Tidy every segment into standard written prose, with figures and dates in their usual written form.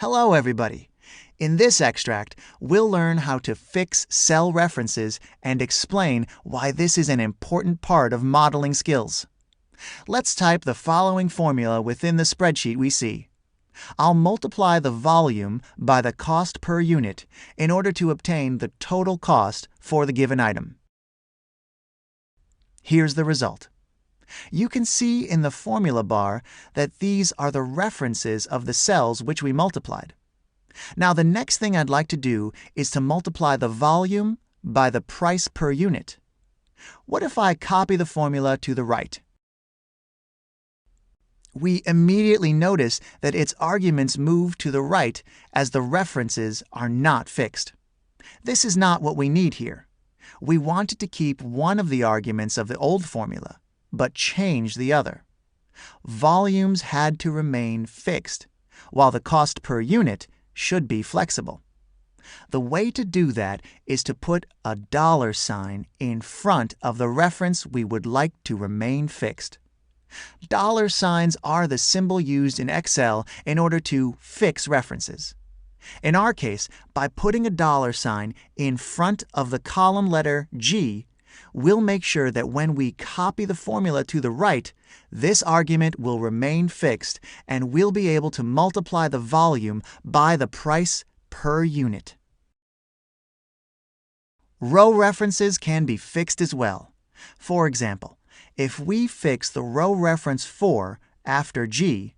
Hello, everybody. In this extract, we'll learn how to fix cell references and explain why this is an important part of modeling skills. Let's type the following formula within the spreadsheet we see. I'll multiply the volume by the cost per unit in order to obtain the total cost for the given item. Here's the result. You can see in the formula bar that these are the references of the cells which we multiplied. Now the next thing I'd like to do is to multiply the volume by the price per unit. What if I copy the formula to the right? We immediately notice that its arguments move to the right as the references are not fixed. This is not what we need here. We wanted to keep one of the arguments of the old formula, but change the other. Volumes had to remain fixed, while the cost per unit should be flexible. The way to do that is to put a dollar sign in front of the reference we would like to remain fixed. Dollar signs are the symbol used in Excel in order to fix references. In our case, by putting a dollar sign in front of the column letter G, we'll make sure that when we copy the formula to the right, this argument will remain fixed and we'll be able to multiply the volume by the price per unit. Row references can be fixed as well. For example, if we fix the row reference 4 after G,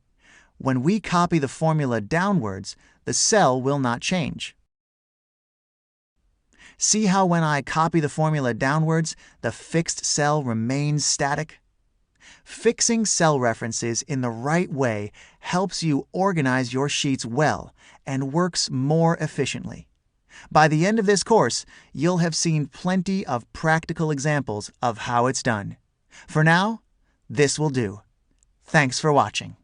when we copy the formula downwards, the cell will not change. See how when I copy the formula downwards, the fixed cell remains static? Fixing cell references in the right way helps you organize your sheets well and works more efficiently. By the end of this course, you'll have seen plenty of practical examples of how it's done. For now, this will do. Thanks for watching.